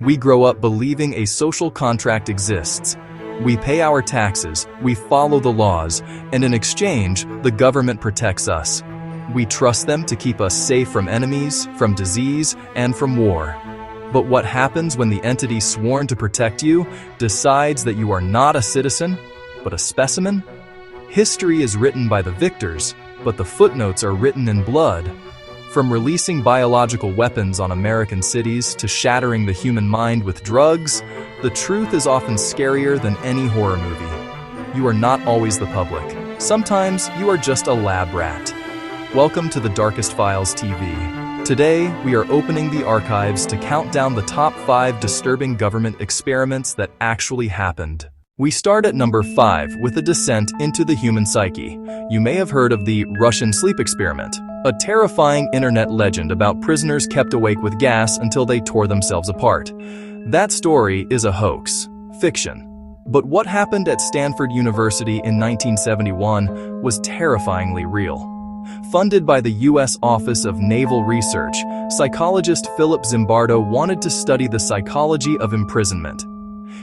We grow up believing a social contract exists. We pay our taxes, we follow the laws, and in exchange, the government protects us. We trust them to keep us safe from enemies, from disease, and from war. But what happens when the entity sworn to protect you decides that you are not a citizen, but a specimen? History is written by the victors, but the footnotes are written in blood. From releasing biological weapons on American cities to shattering the human mind with drugs, the truth is often scarier than any horror movie. You are not always the public. Sometimes you are just a lab rat. Welcome to the Darkest Files TV. Today, we are opening the archives to count down the top 5 disturbing government experiments that actually happened. We start at number 5 with a descent into the human psyche. You may have heard of the Russian sleep experiment, a terrifying internet legend about prisoners kept awake with gas until they tore themselves apart. That story is a hoax, fiction. But what happened at Stanford University in 1971 was terrifyingly real. Funded by the U.S. Office of Naval Research, psychologist Philip Zimbardo wanted to study the psychology of imprisonment.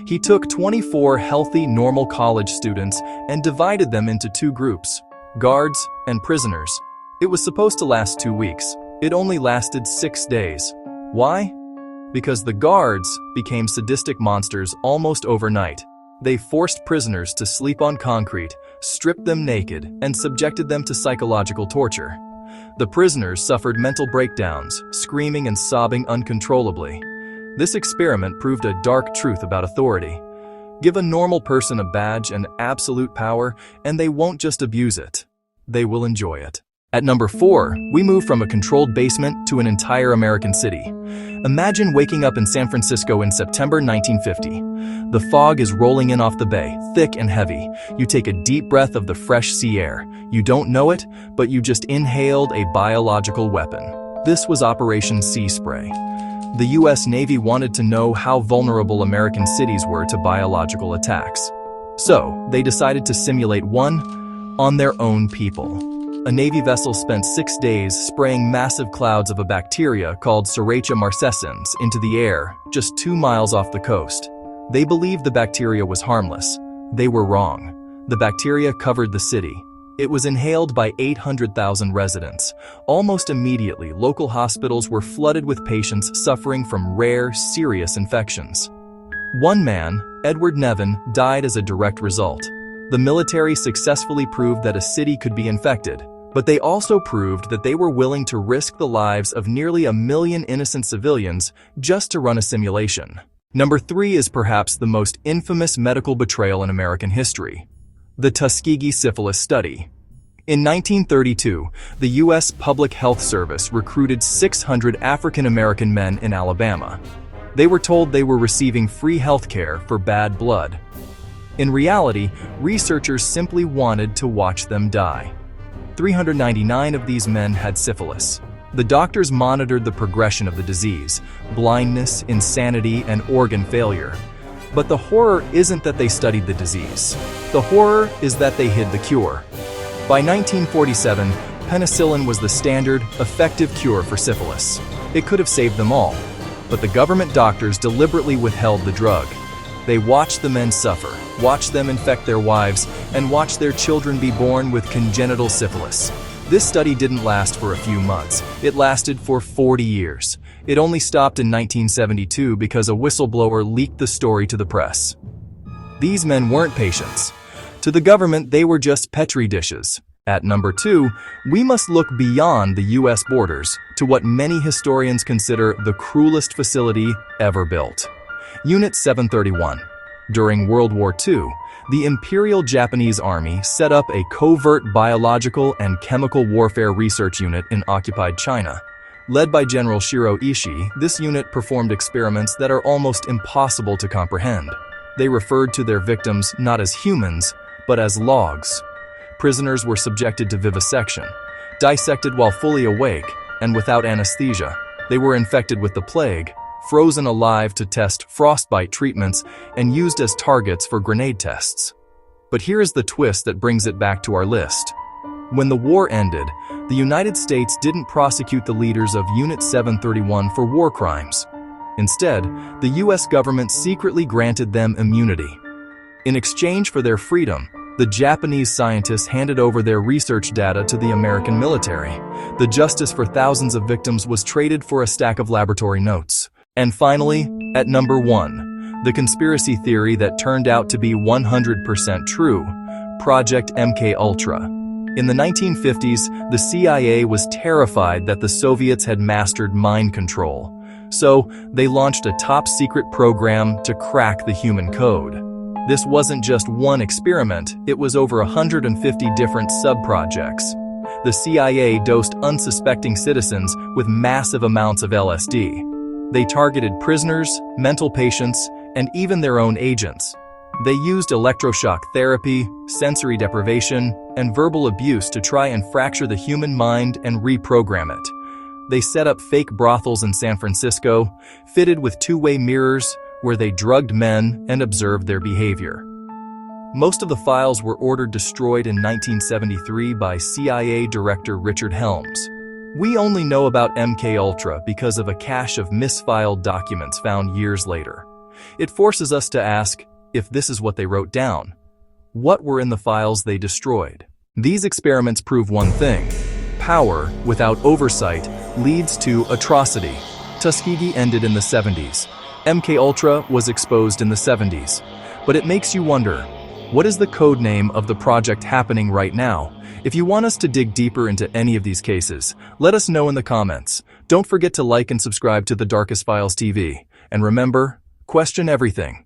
He took 24 healthy, normal college students and divided them into 2 groups, guards and prisoners. It was supposed to last 2 weeks. It only lasted 6 days. Why? Because the guards became sadistic monsters almost overnight. They forced prisoners to sleep on concrete, stripped them naked, and subjected them to psychological torture. The prisoners suffered mental breakdowns, screaming and sobbing uncontrollably. This experiment proved a dark truth about authority. Give a normal person a badge and absolute power, and they won't just abuse it. They will enjoy it. At number 4, we move from a controlled basement to an entire American city. Imagine waking up in San Francisco in September 1950. The fog is rolling in off the bay, thick and heavy. You take a deep breath of the fresh sea air. You don't know it, but you just inhaled a biological weapon. This was Operation Sea Spray. The U.S. Navy wanted to know how vulnerable American cities were to biological attacks. So, they decided to simulate one on their own people. A Navy vessel spent 6 days spraying massive clouds of a bacteria called Serratia marcescens into the air just 2 miles off the coast. They believed the bacteria was harmless. They were wrong. The bacteria covered the city. It was inhaled by 800,000 residents. Almost immediately, local hospitals were flooded with patients suffering from rare, serious infections. One man, Edward Nevin, died as a direct result. The military successfully proved that a city could be infected, but they also proved that they were willing to risk the lives of nearly 1 million innocent civilians just to run a simulation. Number 3 is perhaps the most infamous medical betrayal in American history: the Tuskegee syphilis study. In 1932, the U.S. Public Health Service recruited 600 African American men in Alabama. They were told they were receiving free health care for bad blood. In reality, researchers simply wanted to watch them die. 399 of these men had syphilis. The doctors monitored the progression of the disease, blindness, insanity, and organ failure. But the horror isn't that they studied the disease. The horror is that they hid the cure. By 1947, penicillin was the standard, effective cure for syphilis. It could have saved them all, but the government doctors deliberately withheld the drug. They watched the men suffer, watched them infect their wives, and watched their children be born with congenital syphilis. This study didn't last for a few months. It lasted for 40 years. It only stopped in 1972 because a whistleblower leaked the story to the press. These men weren't patients. To the government, they were just petri dishes. At number 2, we must look beyond the U.S. borders to what many historians consider the cruelest facility ever built: Unit 731. During World War II, the Imperial Japanese Army set up a covert biological and chemical warfare research unit in occupied China. Led by General Shiro Ishii, this unit performed experiments that are almost impossible to comprehend. They referred to their victims not as humans, but as logs. Prisoners were subjected to vivisection, dissected while fully awake and without anesthesia. They were infected with the plague, frozen alive to test frostbite treatments, and used as targets for grenade tests. But here is the twist that brings it back to our list. When the war ended, the United States didn't prosecute the leaders of Unit 731 for war crimes. Instead, the US government secretly granted them immunity. In exchange for their freedom, the Japanese scientists handed over their research data to the American military. The justice for thousands of victims was traded for a stack of laboratory notes. And finally, at number 1, the conspiracy theory that turned out to be 100% true, Project MKUltra. In the 1950s, the CIA was terrified that the Soviets had mastered mind control. So, they launched a top-secret program to crack the human code. This wasn't just one experiment, it was over 150 different sub-projects. The CIA dosed unsuspecting citizens with massive amounts of LSD. They targeted prisoners, mental patients, and even their own agents. They used electroshock therapy, sensory deprivation, and verbal abuse to try and fracture the human mind and reprogram it. They set up fake brothels in San Francisco, fitted with two-way mirrors, where they drugged men and observed their behavior. Most of the files were ordered destroyed in 1973 by CIA Director Richard Helms. We only know about MKUltra because of a cache of misfiled documents found years later. It forces us to ask, if this is what they wrote down, what were in the files they destroyed? These experiments prove one thing: power without oversight leads to atrocity. Tuskegee ended in the 70s. MKUltra was exposed in the 70s. But it makes you wonder, what is the code name of the project happening right now? If you want us to dig deeper into any of these cases, let us know in the comments. Don't forget to like and subscribe to The Darkest Files TV. And remember, question everything.